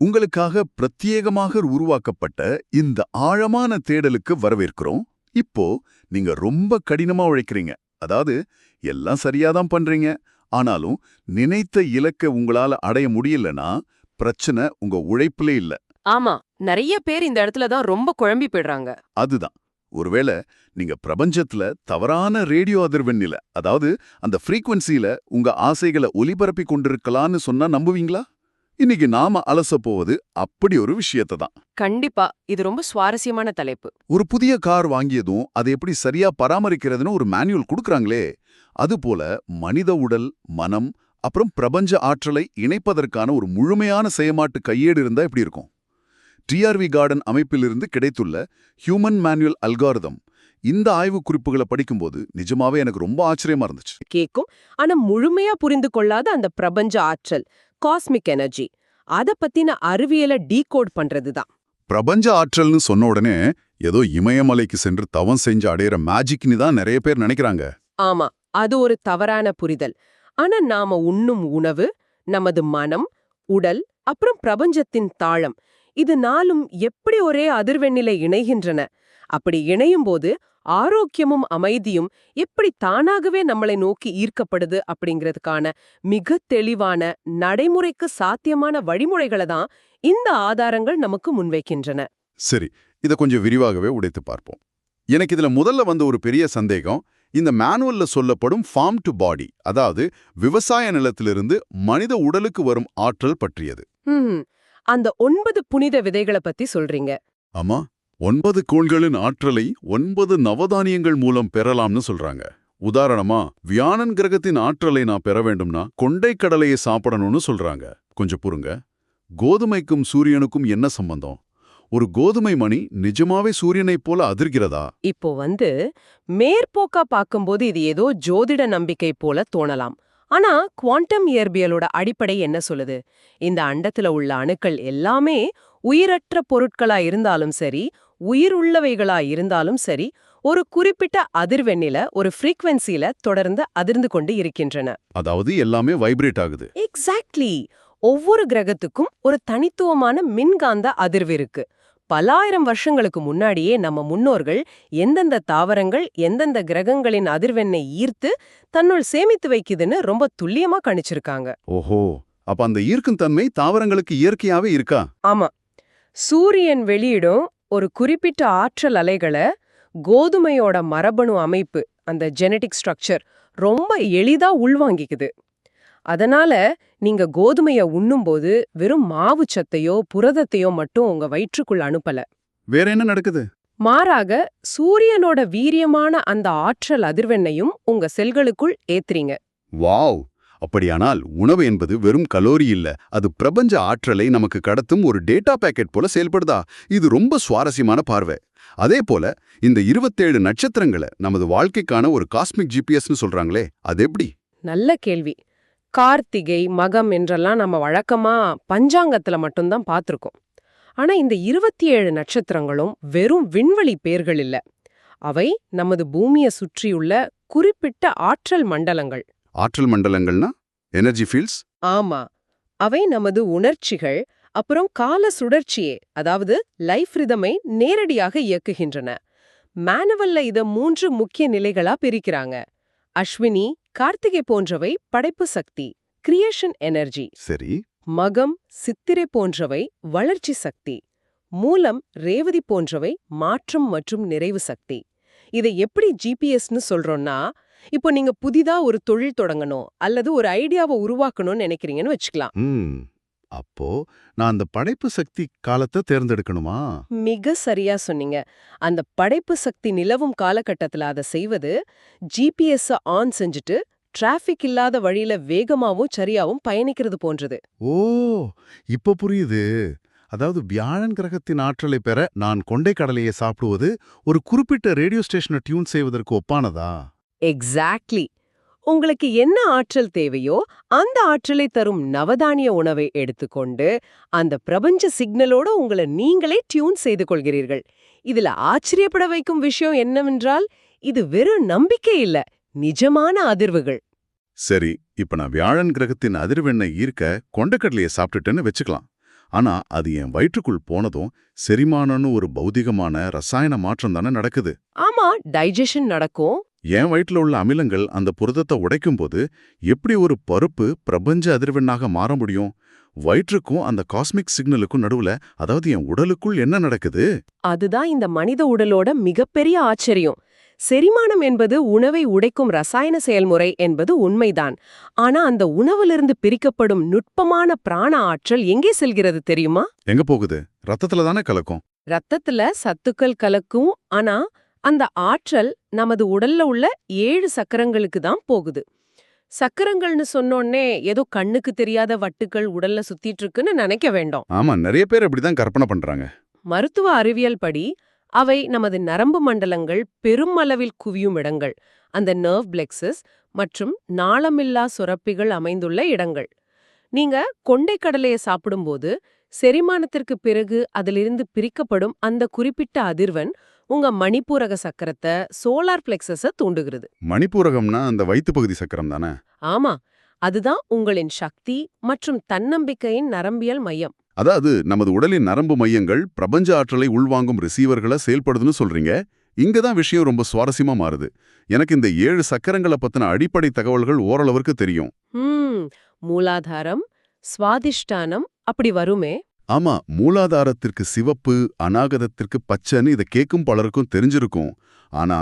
உங்களுக்காக பிரத்யேகமாக உருவாக்கப்பட்ட இந்த ஆழமான தேடலுக்கு வரவேற்கிறோம். இப்போ நீங்க ரொம்ப கடினமா உழைக்கிறீங்க. அதாவது எல்லாம் சரியாதான் பண்றீங்க. ஆனாலும் நினைத்த இலக்க உங்களால அடைய முடியலனா பிரச்சனை உங்க உழைப்புல இல்ல. ஆமா, நிறைய பேர் இந்த இடத்துல தான் ரொம்ப குழம்பி போயிடுறாங்க. அதுதான். ஒருவேளை நீங்க பிரபஞ்சத்துல தவறான ரேடியோ அதிர்வெண்ணில, அதாவது அந்த ஃப்ரீக்வன்சில உங்க ஆசைகளை ஒலிபரப்பி கொண்டிருக்கலான்னு சொன்னா நம்புவீங்களா? இன்னைக்கு நாம அலச போவது அப்படி ஒரு விஷயத்தை தான். கண்டிப்பா, இது ரொம்ப சுவாரஸ்யமான தலைப்பு. ஒரு புதிய கார் வாங்கியதும் அதை எப்படி சரியா பராமரிக்கிறதுன்னு ஒரு மேனுவல் கொடுக்கறாங்களே, அதுபோல மனித உடல், மனம், அப்புறம் பிரபஞ்ச ஆற்றலை இணைப்பதற்கான ஒரு முழுமையான செயமாட்டு கையேடு இருந்தா எப்படி இருக்கும்? டிஆர்வி கார்டன் அமைப்பிலிருந்து கிடைத்துள்ள ஹியூமன் மேனுவல் அல்காரிதம், இந்த ஆய்வு குறிப்புகளை படிக்கும்போது நிஜமாவே எனக்கு ரொம்ப ஆச்சரியமா இருந்துச்சு. கேக்கும், ஆனா முழுமையா புரிந்து கொள்ளாத அந்த பிரபஞ்ச ஆற்றல், காஸ்மிக் எனர்ஜி, அத பத்தின அறிவியலை டீகோட் பண்றதுதான். பிரபஞ்ச ஆற்றல்னு சொன்ன உடனே ஏதோ இமயமலைக்கு சென்று தவம் செஞ்சு அடையிற மேஜிக்னு தான் நிறைய பேர் நினைக்கிறாங்க. ஆமா, அது ஒரு தவறான புரிதல். ஆனா நாம உண்ணும் உணவு, நமது மனம், உடல், அப்புறம் பிரபஞ்சத்தின் தாளம், இது நாலும் எப்படி ஒரே அதிர்வெண்ணில இணைகின்றன? அப்படி இணையும் போது ஆரோக்கியமும் அமைதியும் எப்படி தானாகவே நம்மளை நோக்கி ஈர்க்கப்படுது அப்படிங்கிறதுக்கான மிக தெளிவான, நடைமுறைக்கு சாத்தியமான வழிமுறைகளை தான் இந்த ஆதாரங்கள் நமக்கு முன்வைக்கின்றன. சரி, இதை கொஞ்சம் விரிவாகவே உடைத்து பார்ப்போம். எனக்கு இதுல முதல்ல வந்த ஒரு பெரிய சந்தேகம், இந்த மேனுவல்ல சொல்லப்படும் ஃபார்ம் டு பாடி, அதாவது விவசாய நிலத்திலிருந்து மனித உடலுக்கு வரும் ஆற்றல் பற்றியது. அந்த 9 புனித விதைகளை பத்தி சொல்றீங்க. ஆமா, 9 கோள்களின் ஆற்றலை 9 நவதானியங்கள் மூலம் பெறலாம்னு சொல்றாங்க. உதாரணமா, வியாழன் கிரகத்தின் ஆற்றலை நான் பெற வேண்டும்னா கொண்டை கடலையை சாப்பிடணும்னு சொல்றாங்க. கொஞ்சம் புரிங்க, கோதுமைக்கும் சூரியனுக்கும் என்ன சம்பந்தம்? ஒரு கோதுமை மணி நிஜமாவே சூரியனைப் போல அதிர்கிறதா? இப்போ மேற்போக்கா பார்க்கும்போது இது ஏதோ ஜோதிட நம்பிக்கை போல தோணலாம். ஆனா குவாண்டம் இயற்பியலோட அடிப்படை என்ன சொல்லுது? இந்த அண்டத்துல உள்ள அணுக்கள் எல்லாமே உயிரற்ற பொருட்களா இருந்தாலும் சரி, உயிர் உள்ளவைகளா இருந்தாலும் சரி, ஒரு குறிப்பிட்ட அதிர்வெண்ணில, ஒரு ஃப்ரீக்வன்சில தொடர்ந்து அதிர்ந்து கொண்டு இருக்கின்றன. அதாவது எல்லாமே வைப்ரேட் ஆகுது. எக்ஸாக்ட்லி. ஒவ்வொரு கிரகத்துக்கும் ஒரு தனித்துவமான மின்காந்த அதிர்வு இருக்கு. பல்லாயிரம் வருஷங்களுக்கு முன்னாடியே நம்ம முன்னோர்கள் எந்தெந்த தாவரங்கள் எந்தெந்த கிரகங்களின் அதிர்வெண்ணை ஈர்த்து தன்னுள் சேமித்து வைக்குதுன்னு ரொம்ப துல்லியமா கணிச்சிருக்காங்க. ஓஹோ, அப்ப அந்த ஈர்க்கும் தன்மை தாவரங்களுக்கு இயற்கையாவே இருக்கா? ஆமா. சூரியன் வெளியிடும் ஒரு குறிப்பிட்ட ஆற்றல் அலைகளை கோதுமையோட மரபணு அமைப்பு, அந்த ஜெனடிக் ஸ்ட்ரக்சர் ரொம்ப எளிதா உள்வாங்கிக்குது. அதனால நீங்க கோதுமைய உண்ணும்போது வெறும் மாவு சத்தையோ புரதத்தையோ மட்டும் உங்க வயிற்றுக்குள்ள அனுப்பல. வேற என்ன நடக்குது? மாறாக சூரியனோட வீரியமான அந்த ஆற்றல் அதிர்வெண்ணையும் உங்க செல்களுக்குள் ஏத்துறீங்க. வாவ்! அப்படியானால் உணவு என்பது வெறும் கலோரி இல்ல, அது பிரபஞ்ச ஆற்றலை நமக்கு கடத்தும் ஒரு டேட்டா பேக்கெட் போல செயல்படுதா? இது ரொம்ப சுவாரஸ்யமான பார்வை. அதே போல இந்த 27 நட்சத்திரங்களை நமது வாழ்க்கைக்கான ஒரு காஸ்மிக் ஜிபிஎஸ்னு சொல்றாங்களே, அது எப்படி? நல்ல கேள்வி. கார்த்திகை, மகம் என்றெல்லாம் நம்ம வழக்கமா பஞ்சாங்கத்துல மட்டும்தான் பார்த்திருக்கோம். ஆனா இந்த 27 நட்சத்திரங்களும் வெறும் விண்வெளி பேர்கள் இல்ல. அவை நமது பூமியை சுற்றியுள்ள குறிப்பிட்ட ஆற்றல் மண்டலங்கள். ஆற்றல் மண்டலங்கள்னா எனர்ஜி ஃபீல்ட்ஸ்? ஆமா, அவை நமது உணர்ச்சிகள், அப்புறம் கால சுழற்சியே, அதாவது லைஃப் ரிதமை நேரடியாக இயக்குகின்றன. மேனுவல்ல இத 3 முக்கிய நிலைகளா பிரிக்கிறாங்க. அஸ்வினி, கார்த்திகை போன்றவை படைப்பு சக்தி, கிரியேஷன் எனர்ஜி. சரி. மகம், சித்திரை போன்றவை வளர்ச்சி சக்தி. மூலம், ரேவதி போன்றவை மாற்றம் மற்றும் நிறைவு சக்தி. இதை எப்படி ஜிபிஎஸ்னு சொல்றோம்னா, இப்போ நீங்க புதிதா ஒரு தொழில் தொடங்கணும் அல்லது ஒரு ஐடியாவை உருவாக்கணும்னு நினைக்கிறீங்கன்னு வச்சுக்கலாம். அப்போ நான் அந்த படைப்பு சக்தி காலத்தை தேர்ந்தெடுக்கணுமா? மிக சரியா சொன்னீங்க. அந்த படைப்பு சக்தி நிலவும் காலகட்டத்துல அதை செய்வது, ஜிபிஎஸ் ஆன் செஞ்சுட்டு டிராஃபிக் இல்லாத வழியில வேகமாவும் சரியாவும் பயணிக்கிறது போன்றது. ஓ, இப்ப புரியுது. அதாவது வியாழன் கிரகத்தின் ஆற்றலை பெற நான் கொண்டை கடலையை சாப்பிடுவது ஒரு குறிப்பிட்ட ரேடியோ ஸ்டேஷனை டியூன் செய்வதற்கு ஒப்பானதா? எக்ஸாக்ட்லி. உங்களுக்கு என்ன ஆற்றல் தேவையோ அந்த ஆற்றலை தரும் நவதானிய உணவை எடுத்துக்கொண்டு அந்த பிரபஞ்ச சிக்னலோட உங்களை நீங்களே டியூன் செய்து கொள்கிறீர்கள். இதுல ஆச்சரியப்பட வைக்கும் விஷயம் என்னவென்றால், இது வெறும் நம்பிக்கை இல்ல, நிஜமான அதிர்வுகள். சரி, இப்ப நான் வியாழன் கிரகத்தின் அதிர்வெண்ணை ஈர்க்க கொண்டைக்கடலையை சாப்பிட்டுட்டேன்னு வச்சுக்கலாம். ஆனா அது என் வயிற்றுக்குள் போனதும் செரிமானம்னு ஒரு பௌதிகமான ரசாயன மாற்றம் தானே நடக்குது. ஆமா, டைஜஷன் நடக்கும். என் வயிற்றுல உள்ள அமிலங்கள் அந்த புரதத்தை உடைக்கும்போது எப்படி ஒரு பருப்பு பிரபஞ்ச அதிர்வெண்ணாக மாற முடியும்? வயிற்றுக்கும் அந்த காஸ்மிக் சிக்னலுக்கும் நடுவுல, அதாவது என் உடலுக்குள் என்ன நடக்குது? அதுதான் இந்த மனித உடலோட மிகப்பெரிய ஆச்சரியம். செரிமானம் என்பது உணவை உடைக்கும் ரசாயன செயல்முறை என்பது உண்மைதான். ஆனா அந்த உணவிலிருந்து பிரிக்கப்படும் நுட்பமான பிராண ஆற்றல் எங்கே செல்கிறது தெரியுமா? எங்க போகுது? ரத்தத்துல தானே கலக்கும். ரத்தத்துல சத்துக்கள் கலக்கும். ஆனா அந்த ஆற்றல் நமது உடல்ல உள்ள 7 சக்கரங்களுக்கு தான் போகுது. சக்கரங்கள்னு சொன்னோன்னே ஏதோ கண்ணுக்கு தெரியாத வட்டுக்கள் உடல்ல சுத்திட்டு இருக்குன்னு நினைக்க வேண்டாம். ஆமா, நிறைய பேர் அப்படிதான் கற்பனை பண்றாங்க. மருத்துவ அறிவியல் படி அவை நமது நரம்பு மண்டலங்கள் பெரும் அளவில் குவியும் இடங்கள், அந்த நர்வ் பிளெக்சஸ் மற்றும் நாளமில்லா சுரப்பிகள் அமைந்துள்ள இடங்கள். நீங்க கொண்டைக்கடலையை சாப்பிடும்போது செரிமானத்திற்கு பிறகு அதிலிருந்து பிரிக்கப்படும் அந்த குறிப்பிட்ட அதிர்வெண் உங்க மணிப்பூரக சக்கரத்தை, சோலார் பிளெக்சஸ தூண்டுகிறது. மணிப்பூரகம்னா அந்த வயிற்று பகுதி சக்கரம் தானே? ஆமா, அதுதான் உங்களின் சக்தி மற்றும் தன்னம்பிக்கையின் நரம்பியல் மையம். அதாவது நமது உடலின் நரம்பு மையங்கள் பிரபஞ்ச ஆற்றலை உள்வாங்கும் ரிசீவர்களை செயல்படுதுன்னு சொல்றீங்க. இங்கதான் விஷயம் ரொம்ப சுவாரஸ்யமா மாறுது. எனக்கு இந்த 7 சக்கரங்களை பத்தின அடிப்படை தகவல்கள் ஓரளவுக்கு தெரியும். மூலாதாரம், சுவாதிஷ்டானம் அப்படி வருமே. ஆமா, மூலாதாரத்திற்கு சிவப்பு, அநாகதத்திற்கு பச்சைன்னு இதை கேட்கும் பலருக்கும் தெரிஞ்சிருக்கும். ஆனா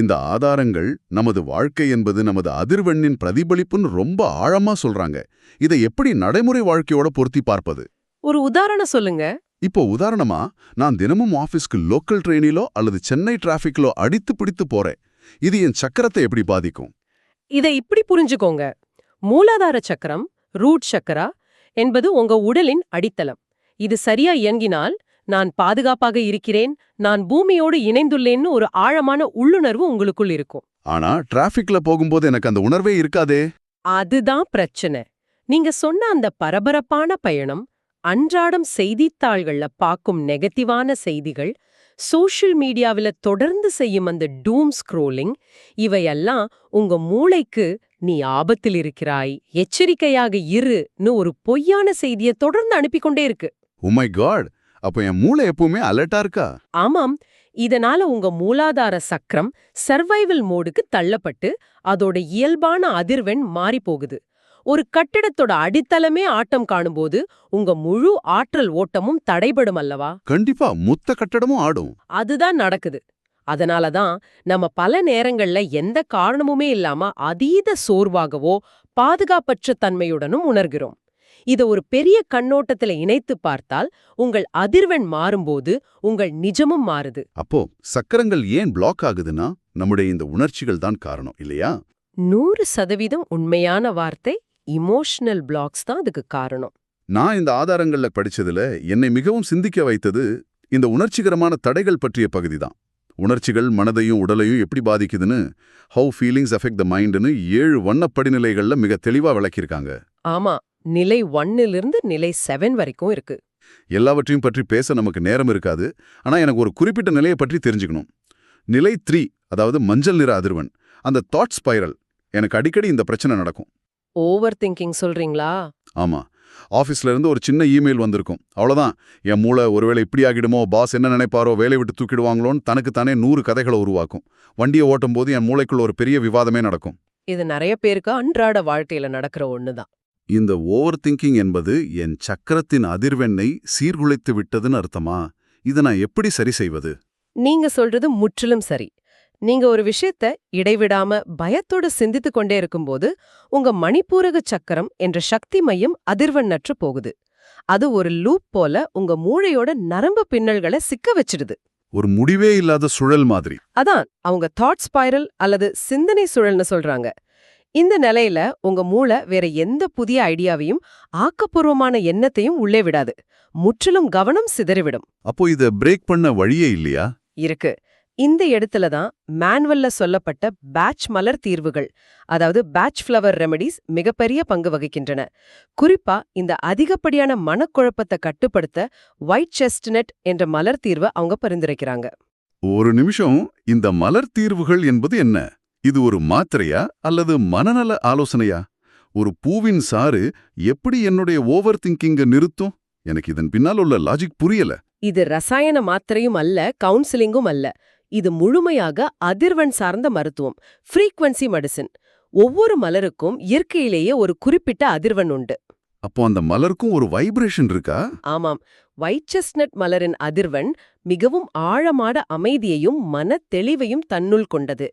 இந்த ஆதாரங்கள் நமது வாழ்க்கை என்பது நமது அதிர்வெண்ணின் பிரதிபலிப்புன்னு ரொம்ப ஆழமா சொல்றாங்க. இதை எப்படி நடைமுறை வாழ்க்கையோட பொருத்தி பார்ப்பது? ஒரு உதாரணம் சொல்லுங்க. இப்போ உதாரணமா, நான் தினமும் ஆபீஸ்க்கு லோக்கல் ட்ரெயினிலோ அல்லது சென்னை டிராஃபிக்லோ அடித்து பிடித்து போறேன். இது என் சக்கரத்தை எப்படி பாதிக்கும்? இதை இப்படி புரிஞ்சுக்கோங்க. மூலாதார சக்கரம், ரூட் சக்கரா என்பது உங்க உடலின் அடித்தளம். இது சரியா இயங்கினால் நான் பாதுகாப்பாக இருக்கிறேன், நான் பூமியோடு இணைந்துள்ளேன்னு ஒரு ஆழமான உள்ளுணர்வு உங்களுக்குள் இருக்கும். ஆனா டிராஃபிக்ல போகும்போது எனக்கு அந்த உணர்வே இருக்காதே. அதுதான் பிரச்சனை. நீங்க சொன்ன அந்த பரபரப்பான பயணம், அன்றாடம் செய்தித்தாள்கள்ல பார்க்கும் நெகட்டிவான செய்திகள், சோஷியல் மீடியாவில தொடர்ந்து செய்யும் அந்த டூம் ஸ்க்ரோலிங், இவையெல்லாம் உங்க மூளைக்கு நீ ஆபத்தில் இருக்கிறாய், எச்சரிக்கையாக இருன்னு ஒரு பொய்யான செய்தியை தொடர்ந்து அனுப்பிக்கொண்டே இருக்கு. ஓ மை காட், அப்ப என் மூளை எப்பவுமே அலர்ட்டா இருக்கா? ஆமாம். இதனால உங்க மூலாதார சக்கரம் சர்வைவல் மோடுக்கு தள்ளப்பட்டு அதோட இயல்பான அதிர்வெண் மாறி போகுது. ஒரு கட்டிடத்தோட அடித்தளமே ஆட்டம் காணும்போது உங்க முழு ஆற்றல் ஓட்டமும் தடைபடும் அல்லவா? கண்டிப்பா, மொத்த கட்டடமும் ஆடும். அதுதான் நடக்குது. அதனாலதான் நம்ம பல நேரங்கள்ல எந்த காரணமுமே இல்லாம அதீத சோர்வாகவோ பாதுகாப்பற்ற தன்மையுடனும் உணர்கிறோம். இத ஒரு பெரிய கண்ணோட்டத்துல இணைத்து பார்த்தால் உங்கள் அதிர்வெண் மாறும்போது உங்கள் நிஜமும் மாறுது. அப்போ சக்கரங்கள் ஏன் பிளாக் ஆகுதுன்னா நம்முடைய இந்த உணர்ச்சிகள் தான் காரணம் இல்லையா? 100% உண்மையான வார்த்தை. இமோஷனல் பிளாக்ஸ் தான் அதுக்கு காரணம். நான் இந்த ஆதாரங்கள்ல படிச்சதுல என்னை மிகவும் சிந்திக்க வைத்தது இந்த உணர்ச்சிகரமான தடைகள் பற்றிய பகுதி தான். உணர்ச்சிகள் மனதையும் உடலையும் எப்படி பாதிக்குதுன்னு ஹவு ஃபீலிங்ஸ் அஃபெக்ட் த மைண்ட்னு 7 வண்ணப்படிநிலைகள்ல மிக தெளிவா விளக்கியிருக்காங்க. ஆமா, நிலை 1லிருந்து நிலை 7 வரைக்கும் இருக்கு. எல்லாவற்றையும் பற்றி பேச நமக்கு நேரம் இருக்காது. ஆனா எனக்கு ஒரு குறிப்பிட்ட நிலையை பற்றி தெரிஞ்சுக்கணும். நிலை 3, அதாவது மஞ்சள் நிற அதிர்வெண், அந்த தாட் ஸ்பைரல். எனக்கு அடிக்கடி இந்த பிரச்சனை நடக்கும். ஓவர் திங்கிங் சொல்றீங்களா? ஆமா, ஆஃபீஸ்ல இருந்து ஒரு சின்ன இமெயில் வந்திருக்கும். அவ்வளோதான், என் மூளை ஒருவேளை இப்படி ஆகிடுமோ, பாஸ் என்ன நினைப்பாரோ, வேலை விட்டு தூக்கிடுவாங்களோன்னு தனக்கு தானே 100 கதைகளை உருவாக்கும். வண்டியை ஓட்டும் போது என் மூளைக்குள்ள ஒரு பெரிய விவாதமே நடக்கும். இது நிறைய பேருக்கு அன்றாட வாழ்க்கையில நடக்கிற ஒண்ணுதான். இந்த ஓவர் திங்கிங் என்பது என் சக்கரத்தின் அதிர்வெண்ணை சீர்குலைத்து விட்டதுன்னு அர்த்தமா? இதை நான் எப்படி சரி செய்வது? நீங்க சொல்றது முற்றிலும் சரி. நீங்க ஒரு விஷயத்த இடைவிடாம பயத்தோட சிந்தித்து கொண்டே இருக்கும்போது உங்க மணிப்பூரக சக்கரம் என்ற சக்தி மையம் அதிர்வெண்ணற்று போகுது. அது ஒரு லூப் போல உங்க மூளையோட நரம்பு பின்னல்களை சிக்க வச்சிடுது. ஒரு முடிவே இல்லாத சுழல் மாதிரி. அதான் அவங்க தாட் ஸ்பைரல் அல்லது சிந்தனை சுழல்னு சொல்றாங்க. இந்த நிலையில உங்க மூளை வேற எந்த புதிய ஐடியாவையும் ஆக்கப்பூர்வமான எண்ணத்தையும் உள்ளே விடாது. முற்றிலும் கவனம் சிதறிவிடும். அப்போ இத பிரேக் பண்ண வழியே இல்லையா? இருக்கு. இந்த இடத்துல தான் மேனுவல்ல சொல்லப்பட்ட பேட்ச் மலர் தீர்வுகள், அதாவது பேட்ச் ஃப்ளவர் ரெமெடிஸ் மிகப்பெரிய பங்கு வகிக்கின்றன. குறிப்பா இந்த அதிகப்படியான மனக்குழப்பத்தை கட்டுப்படுத்த ஒயிட் செஸ்ட்நட் என்ற மலர் தீர்வை அவங்க பரிந்துரைக்கிறாங்க. ஒரு நிமிஷம், இந்த மலர் தீர்வுகள் என்பது என்ன? இது ஒரு மாத்திரையா அல்லது மனநல ஆலோசனையா? ஒரு பூவின் சாறு எப்படி என்னுடைய ஓவர் திங்கிங்க நிறுத்தும்? எனக்கு இதன் பின்னால் உள்ள லாஜிக் புரியல. இது ரசாயன மாத்திரையும் அல்ல, கவுன்சிலிங்கும் அல்ல. இது முழுமையாக அதிர்வெண் சார்ந்த மருத்துவம், ஃப்ரீக்வன்சி மெடிசின். ஒவ்வொரு மலருக்கும் இயற்கையிலேயே ஒரு குறிப்பிட்ட அதிர்வெண் உண்டு. அப்போ அந்த மலருக்கும் ஒரு வைப்ரேஷன் இருக்கா? ஆமாம், ஒயிட் செஸ்ட்நட் மலரின் அதிர்வெண் மிகவும் ஆழமான அமைதியையும் மன தெளிவையும் தன்னுள் கொண்டது.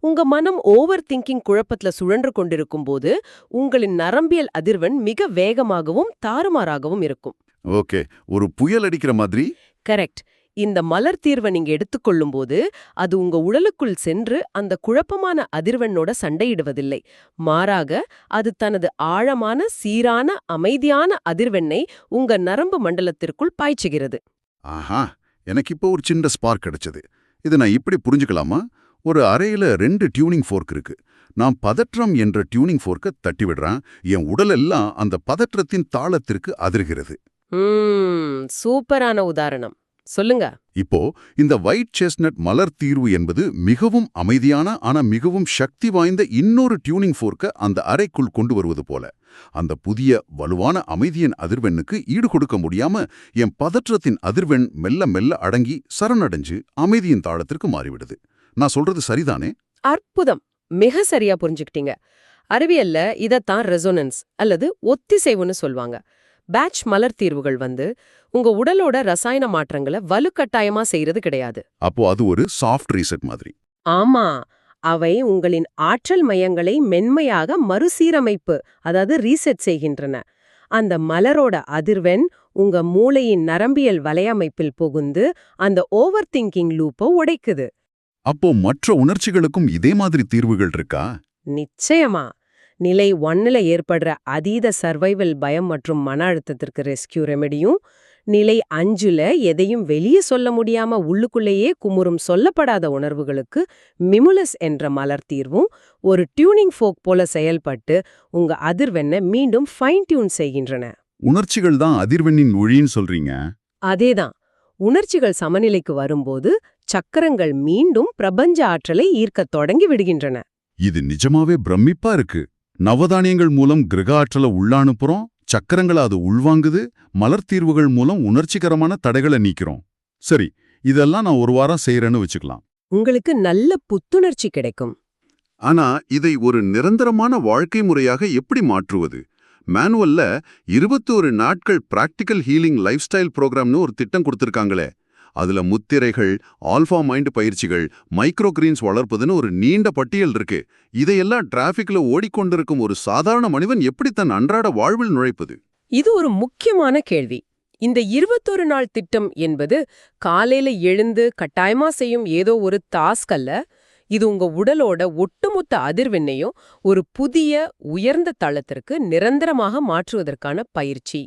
உங்க மனம் ஓவர் திங்கிங் குழப்பத்துல சுழன்று கொண்டிருக்கும் போது உங்களின் நரம்பியல் அதிர்வெண் மிக வேகமாகவும் தாறுமாறாகவும் இருக்கும். ஓகே, ஒரு புயல் அடிக்கிற மாதிரி. கரெக்ட். இந்த மலர் தீர்வை நீங்க எடுத்துக்கொள்ளும் போது அது உங்க உடலுக்குள் சென்று அந்த குழப்பமான அதிர்வெண்ணோட சண்டையிடுவதில்லை. மாறாக அது தனது ஆழமான சீரான அமைதியான அதிர்வெண்ணை உங்க நரம்பு மண்டலத்திற்குள் பாய்ச்சுகிறது. ஆஹா, எனக்கு இப்போ ஒரு சின்ன ஸ்பார்க் கிடைச்சது. இதை நான் இப்படி புரிஞ்சுக்கலாமா? ஒரு அறையில 2 டியூனிங் ஃபோர்க் இருக்கு. நான் பதற்றம் என்ற டியூனிங் ஃபோர்க்கை தட்டி விடுறேன். என் உடலெல்லாம் அந்த பதற்றத்தின் தாளத்திற்கு அதிர்கிறது. சூப்பரான உதாரணம். சொல்லுங்க. இப்போ இந்த ஒயிட் செஸ்ட்நட் மலர் தீர்வு என்பது மிகவும் அமைதியான ஆனா மிகவும் சக்தி வாய்ந்த இன்னொரு டியூனிங் ஃபோர்க்கை அந்த அறைக்குள் கொண்டு வருவது போல. அந்த புதிய வலுவான அமைதியின் அதிர்வெண்ணுக்கு ஈடு கொடுக்க முடியாம என் பதற்றத்தின் அதிர்வெண் மெல்ல மெல்ல அடங்கி சரணடைஞ்சு அமைதியின் தாளத்திற்கு மாறிவிடுது. நான் சொல்றது சரிதானே? அற்புதம். மிக சரியா புரிஞ்சுக்கிட்டீங்க. அறிவியல்ல இதத்தான் ரெசோனன்ஸ் அல்லது ஒத்திசைவுன்னு சொல்வாங்க. பேட்ச் மலர் தீர்வுகள் உங்க உடலோட ரசாயன மாற்றங்களை வலுக்கட்டாயமா செய்யறது கிடையாது. அப்போ அது ஒரு சாஃப்ட் ரீசெட் மாதிரி. ஆமா, அவை உங்களின் ஆற்றல் மையங்களை மென்மையாக மறுசீரமைப்பு, அதாவது ரீசெட் செய்கின்றன. அந்த மலரோட அதிர்வெண் உங்க மூளையின் நரம்பியல் வலையமைப்பில் புகுந்து அந்த ஓவர் திங்கிங் லூப்பை உடைக்குது. அப்போ மற்ற உணர்ச்சிகளுக்கும் இதே மாதிரி தீர்வுகள் இருக்கா? நிச்சயமா. நிலை 1ல ஏற்படுற அதீத சர்வைவல் பயம் மற்றும் மன அழுத்தத்திற்கு ரெஸ்கியூ ரெமெடியும், நிலை 5ல எதையும் வெளியே சொல்ல முடியாம உள்ளுக்குள்ளேயே குமுறும் சொல்லப்படாத உணர்வுகளுக்கு மிமுலஸ் என்ற மலர் தீர்வும் ஒரு டியூனிங் ஃபோக் போல செயல்பட்டு உங்க அதிர்வெண்ணை மீண்டும் ஃபைன் டியூன் செய்கின்றன. உணர்ச்சிகள் தான் அதிர்வெண்ணின் ஒளின்னு சொல்றீங்க. அதேதான். உணர்ச்சிகள் சமநிலைக்கு வரும்போது சக்கரங்கள் மீண்டும் பிரபஞ்ச ஆற்றலை ஈர்க்கத் தொடங்கி விடுகின்றன. இது நிஜமாவே பிரமிப்பா இருக்கு. நவதானியங்கள் மூலம் கிரக ஆற்றலை உள்ளானுப்புறோம், சக்கரங்களை அது உள்வாங்குது, மலர் தீர்வுகள் மூலம் உணர்ச்சிகரமான தடைகளை நீக்கிறோம். சரி, இதெல்லாம் நான் ஒரு வாரம் செய்யறேன்னு வச்சுக்கலாம். உங்களுக்கு நல்ல புத்துணர்ச்சி கிடைக்கும். ஆனா இதை ஒரு நிரந்தரமான வாழ்க்கை முறையாக எப்படி மாற்றுவது? மேனுவல்ல 21 நாட்கள் பிராக்டிக்கல் ஹீலிங் லைஃப் ஸ்டைல் ப்ரோக்ராம்னு ஒரு திட்டம் கொடுத்திருக்காங்களே. அதுல முத்திரைகள், ஆல்ஃபா மைண்ட் பயிற்சிகள், மைக்ரோ கிரீன்ஸ் வளர்ப்பதுன்னு ஒரு நீண்ட பட்டியல் இருக்கு. இதையெல்லாம் டிராஃபிக்ல ஓடிக்கொண்டிருக்கும் ஒரு சாதாரண மனிதன் எப்படி தன் அன்றாட வாழ்வில் நுழைப்பது? இது ஒரு முக்கியமான கேள்வி. இந்த 21 நாள் திட்டம் என்பது காலையில எழுந்து கட்டாயமா செய்யும் ஏதோ ஒரு டாஸ்க் அல்ல. இது உங்க உடலோட ஒட்டுமொத்த அதிர்வெண்ணையும் ஒரு புதிய உயர்ந்த தளத்திற்கு நிரந்தரமாக மாற்றுவதற்கான பயிற்சி.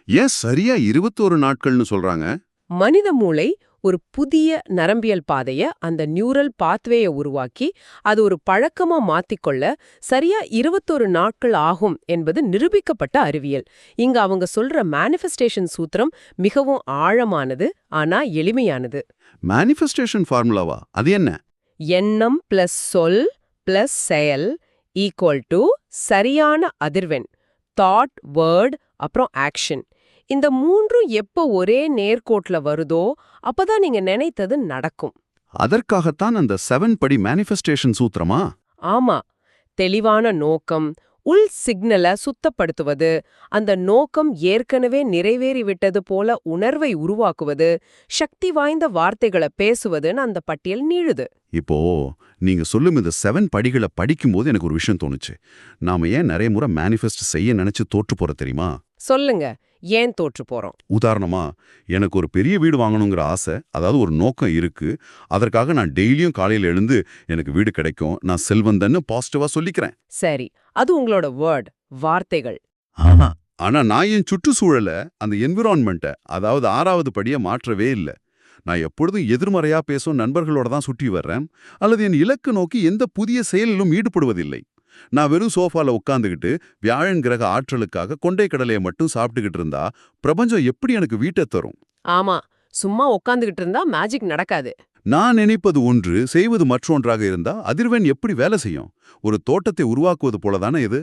ஏன் சரியா 21 நாட்கள்னு சொல்றாங்க? மனித மூளை ஒரு புதிய நரம்பியல் பாதைய, அந்த நியூரல் பாத்வேயை உருவாக்கி அது ஒரு பழக்கமா மாத்திக்கொள்ள சரியா 21 நாட்கள் ஆகும் என்பது நிரூபிக்கப்பட்ட அறிவியல். இங்க அவங்க சொல்ற மேனிஃபெஸ்டேஷன் சூத்திரம் மிகவும் ஆழமானது, ஆனா எளிமையானது. மேனிஃபெஸ்டேஷன் ஃபார்முலாவா? அது என்ன? எண்ணம் பிளஸ் சொல் பிளஸ் செயல் ஈக்குவல் டு சரியான அதிர்வெண். தாட், வேர்ட், அப்புறம் ஆக்ஷன். இந்த மூன்றும் எப்போ ஒரே நேர்கோட்ல வருதோ அப்பதான் நீங்க நினைத்தது நடக்கும். அதற்காகத்தான் அந்த 7 படி மேனிஃபெஸ்டேஷன் சூத்திரமா? ஆமா. தெளிவான நோக்கம், உள் சிக்னலை சுத்தப்படுத்துவது, அந்த நோக்கம் ஏற்கனவே நிறைவேறிவிட்டது போல உணர்வை உருவாக்குவது, சக்தி வாய்ந்த வார்த்தைகளை பேசுவதுன்னு அந்த பட்டியல் நீளுது. இப்போ நீங்க சொல்லும் இந்த 7 படிகளை படிக்கும்போது எனக்கு ஒரு விஷயம் தோணுச்சு. நாம ஏன் நிறைய முறை மேனிஃபெஸ்ட் செய்ய நினைச்சு தோற்று போற தெரியுமா? சொல்லுங்க, ஏன் தோற்று போறோம்? உதாரணமா, எனக்கு ஒரு பெரிய வீடு வாங்கணுங்கிற ஆசை, அதாவது ஒரு நோக்கம் இருக்கு. அதற்காக நான் டெய்லியும் காலையில எழுந்து எனக்கு வீடு கிடைக்கும், நான் செல்வந்தன்னு பாசிட்டிவா சொல்லிக்கிறேன். சரி, அது உங்களோட வேர்ட், வார்த்தைகள். ஆனா நான் என் சுற்றுச்சூழல, அந்த என்விரான்மெண்ட்டை, அதாவது 6வது படியை மாற்றவே இல்லை. நான் எப்பொழுதும் எதிர்மறையா பேசும் நண்பர்களோட தான் சுற்றி வர்றேன், அல்லது என் இலக்கு நோக்கி எந்த புதிய செயலிலும் ஈடுபடுவதில்லை. நான் வெறும் சோஃபால உட்காந்துக்கிட்டு வியாழன் கிரக ஆற்றலுக்காக கொண்டை கடலையை மட்டும் சாப்பிட்டுக்கிட்டு இருந்தா பிரபஞ்சம் எப்படி எனக்கு வீட்டை தரும்? ஆமா, சும்மா உட்காந்துக்கிட்டு இருந்தா மேஜிக் நடக்காது. நான் நினைப்பது ஒன்று, செய்வது மற்றொன்றாக இருந்தா அதிர்வெண் எப்படி வேலை செய்யும்? ஒரு தோட்டத்தை உருவாக்குவது போலதானே இது.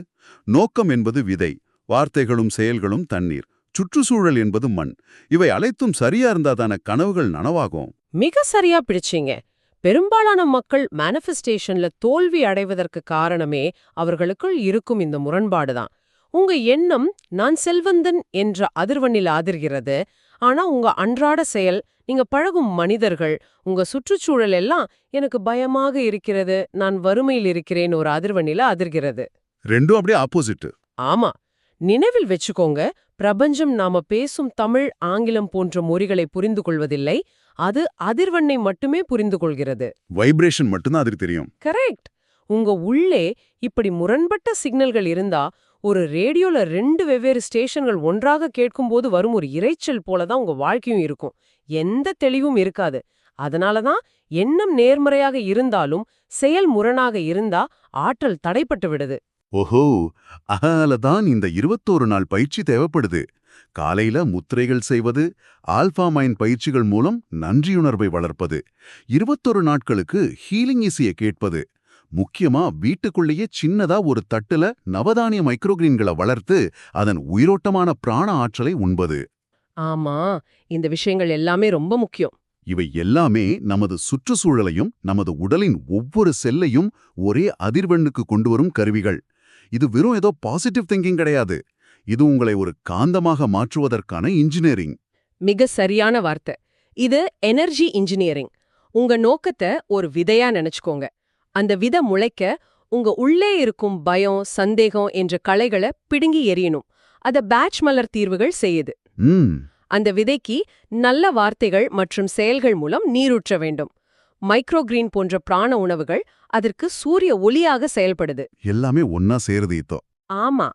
நோக்கம் என்பது விதை, வார்த்தைகளும் செயல்களும் தண்ணீர், சுற்றுச்சூழல் என்பது மண். இவை அனைத்தும் சரியா இருந்தா தானே கனவுகள் நனவாகும். மிக சரியா பிடிச்சீங்க. பெரும்பாலான மக்கள் மேனிஃபெஸ்டேஷன்ல தோல்வி அடைவதற்கு காரணமே அவர்களுக்குள் இருக்கும் இந்த முரண்பாடுதான். உங்க எண்ணம் நான் செல்வந்தன் என்ற அதிர்வெண்ணில் அதிர்கிறது. ஆனா உங்க அன்றாட செயல், நீங்க பழகும் மனிதர்கள், உங்க சுற்றுச்சூழல் எல்லாம் எனக்கு பயமாக இருக்கிறது, நான் வறுமையில் இருக்கிறேன் ஒரு அதிர்வெண்ணில அதிர்கிறது. ரெண்டும் அப்படியே ஆப்போசிட். ஆமா. நினைவில் வெச்சுக்கோங்க, பிரபஞ்சம் நாம பேசும் தமிழ், ஆங்கிலம் போன்ற மொழிகளை புரிந்து கொள்வதில்லை. அது அதிர்வெண்ணை மட்டுமே புரிந்து கொள்கிறது. வைப்ரேஷன் மட்டும்தான் அதுக்கு தெரியும். கரெக்ட். உங்க உள்ளே இப்படி முரண்பட்ட சிக்னல்கள் இருந்தா, ஒரு ரேடியோல 2 வெவ்வேறு ஸ்டேஷன்கள் ஒன்றாக கேட்கும்போது வரும் ஒரு இரைச்சல் போலதான் உங்க வாழ்க்கையும் இருக்கும். எந்த தெளிவும் இருக்காது. அதனாலதான் எண்ணம் நேர்மறையாக இருந்தாலும் செயல் முரணாக இருந்தா ஆற்றல் தடைப்பட்டு விடுது. ஓஹோ, தான் இந்த 21 நாள் பயிற்சி தேவைப்படுது. காலையில முத்திரைகள் செய்வது, ஆல்பா மைண்ட் பயிற்சிகள் மூலம் நன்றியுணர்வை வளர்ப்பது, 21 நாட்களுக்கு ஹீலிங் இசையை கேட்பது, முக்கியமா வீட்டுக்குள்ளேயே சின்னதா ஒரு தட்டுல நவதானிய மைக்ரோகிரீன்களை வளர்த்து அதன் உயிரோட்டமான பிராண ஆற்றலை உண்பது. ஆமா, இந்த விஷயங்கள் எல்லாமே ரொம்ப முக்கியம். இவை எல்லாமே நமது சுற்றுச்சூழலையும் நமது உடலின் ஒவ்வொரு செல்லையும் ஒரே அதிர்வெண்ணுக்கு கொண்டு வரும் கருவிகள். இது வெறும் ஏதோ பாசிட்டிவ் திங்கிங் கிடையாது. இது உங்களை ஒரு காந்தமாக மாற்றுவதற்கான இன்ஜினியரிங். மிக சரியான வார்த்தை. இது எனர்ஜி இன்ஜினியரிங். உங்க நோக்கத்தை ஒரு விதையா நினைச்சுக்கோங்க. அந்த விதை முளைக்க உங்க உள்ளே இருக்கும் பயம், சந்தேகம் என்ற களைகளை பிடுங்கி எறியணும். அத பேட்ச் மலர் தீர்வுகள் செய்யுது. அந்த விதைக்கு நல்ல வார்த்தைகள் மற்றும் செயல்கள் மூலம் நீரூற்ற வேண்டும். மைக்ரோகிரீன் போன்ற பிராண உணவுகள் அதற்கு சூரிய ஒளியாக செயல்படுது. எல்லாமே ஒன்னா சேருது இப்போ. ஆமா.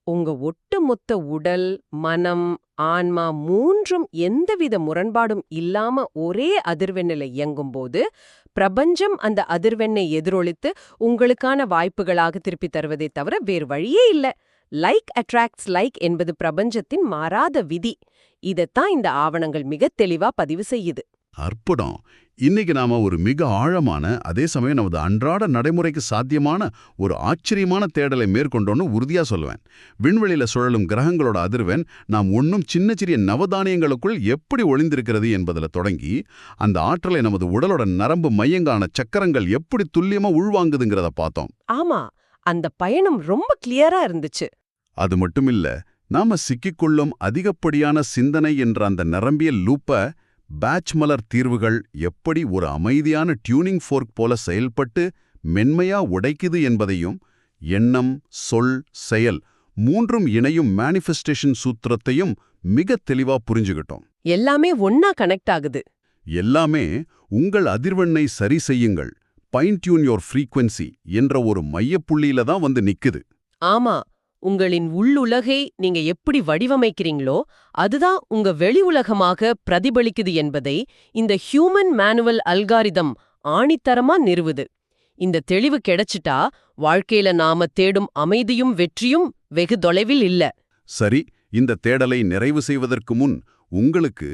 உங்க ஒட்டுமொத்த உடல், மனம், ஆன்மா மூன்றும் எந்தவித முரண்பாடும் இல்லாம ஒரே அதிர்வெண்ணில இயங்கும்போது, பிரபஞ்சம் அந்த அதிர்வெண்ணை எதிரொலித்து உங்களுக்கான வாய்ப்புகளாக திருப்பி தருவதை தவிர வேறு வழியே இல்ல. லைக் அட்ராக்ட்ஸ் லைக் என்பது பிரபஞ்சத்தின் மாறாத விதி. இதத்தான் இந்த ஆவணங்கள் மிக தெளிவா பதிவு செய்யுது. அற்புதம். இன்னைக்கு நாம ஒரு மிக ஆழமான, அதே சமயம் நமது அன்றாட நடைமுறைக்கு சாத்தியமான ஒரு ஆச்சரியமான தேடலை மேற்கொண்டோன்னு உறுதியா சொல்லுவேன். விண்வெளியில சுழலும் கிரகங்களோட அதிர்வெண் நாம் ஒன்னும் சின்ன சிறிய நவதானியங்களுக்குள் எப்படி ஒளிந்திருக்கிறது என்பதுல தொடங்கி, அந்த ஆற்றலை நமது உடலோட நரம்பு மையங்கான சக்கரங்கள் எப்படி துல்லியமா உள்வாங்குதுங்கிறத பார்த்தோம். ஆமா, அந்த பயணம் ரொம்ப கிளியரா இருந்துச்சு. அது மட்டுமில்ல, நாம சிக்கிக்கொள்ளும் அதிகப்படியான சிந்தனை என்ற அந்த நிரம்பிய லூப்ப பேட்ச் மலர் தீர்வுகள் எப்படி ஒரு அமைதியான டியூனிங் ஃபோர்க் போல செயல்பட்டு மென்மையா உடைக்குது என்பதையும், எண்ணம், சொல், செயல் மூன்றும் இணையும் மேனிஃபெஸ்டேஷன் சூத்திரத்தையும் மிக தெளிவா புரிஞ்சுக்கிட்டோம். எல்லாமே ஒன்னா கனெக்ட் ஆகுது. எல்லாமே உங்கள் அதிர்வெண்ணை சரி செய்யுங்கள், ஃபைன் டியூன் யோர் ஃப்ரீக்வென்சி என்ற ஒரு மையப்புள்ளியில தான் வந்து நிக்குது. ஆமா, உங்களின் உள்ளுலகை நீங்க எப்படி வடிவமைக்கிறீங்களோ அதுதான் உங்க வெளி உலகமாக பிரதிபலிக்குது என்பதை இந்த ஹியூமன் மேனுவல் அல்காரிதம் ஆணித்தரமா நிறுவுது. இந்த தெளிவு கிடைச்சிட்டா வாழ்க்கையில நாம தேடும் அமைதியும் வெற்றியும் வெகு தொலைவில் இல்ல. சரி, இந்த தேடலை நிறைவு செய்வதற்கு முன் உங்களுக்கு,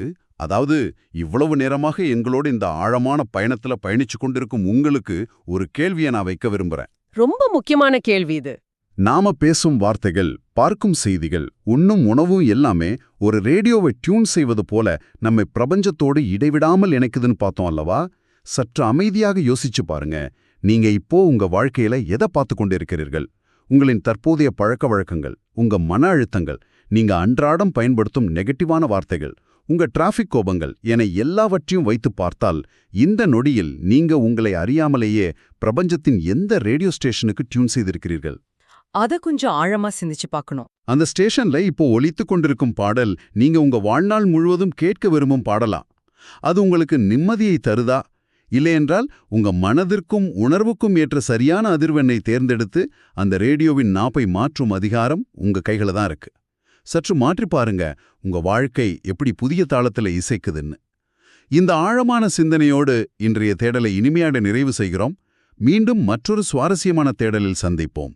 அதாவது இவ்வளவு நேரமாக எங்களோடு இந்த ஆழமான பயணத்துல பயணிச்சு கொண்டிருக்கும் உங்களுக்கு ஒரு கேள்வியை நான் வைக்க விரும்புறேன். ரொம்ப முக்கியமான கேள்வி இது. நாம பேசும் வார்த்தைகள், பார்க்கும் செய்திகள், உண்ணும் உணவும் எல்லாமே ஒரு ரேடியோவை டியூன் செய்வது போல நம்மை பிரபஞ்சத்தோடு இடைவிடாமல் இணைக்குதுன்னு பார்த்தோம் அல்லவா? சற்று அமைதியாக யோசிச்சு பாருங்க. நீங்க இப்போ உங்க வாழ்க்கையில எதை பார்த்து கொண்டிருக்கிறீர்கள்? உங்களின் தற்போதைய பழக்க வழக்கங்கள், உங்க மன அழுத்தங்கள், நீங்க அன்றாடம் பயன்படுத்தும் நெகட்டிவான வார்த்தைகள், உங்க டிராஃபிக் கோபங்கள் என எல்லாவற்றையும் வைத்து பார்த்தால் இந்த நொடியில் நீங்க உங்களை அறியாமலேயே பிரபஞ்சத்தின் எந்த ரேடியோ ஸ்டேஷனுக்கு டியூன் செய்திருக்கிறீர்கள்? அத கொஞ்சம் ஆழமா சிந்திச்சு பார்க்கணும். அந்த ஸ்டேஷன்ல இப்போ ஒலித்துக் கொண்டிருக்கும் பாடல் நீங்க உங்க வாழ்நாள் முழுவதும் கேட்க விரும்பும் பாடலா? அது உங்களுக்கு நிம்மதியை தருதா? இல்லையென்றால் உங்க மனதிற்கும் உணர்வுக்கும் ஏற்ற சரியான அதிர்வெண்ணை தேர்ந்தெடுத்து அந்த ரேடியோவின் நாப்பை மாற்றும் அதிகாரம் உங்க கையில தான் இருக்கு. சற்று மாற்றி பாருங்க உங்க வாழ்க்கை எப்படி புதிய தாளத்துல இசைக்குதுன்னு. இந்த ஆழமான சிந்தனையோடு இன்றைய தேடலை இனிமையாக நிறைவு செய்கிறோம். மீண்டும் மற்றொரு சுவாரஸ்யமான தேடலில் சந்திப்போம்.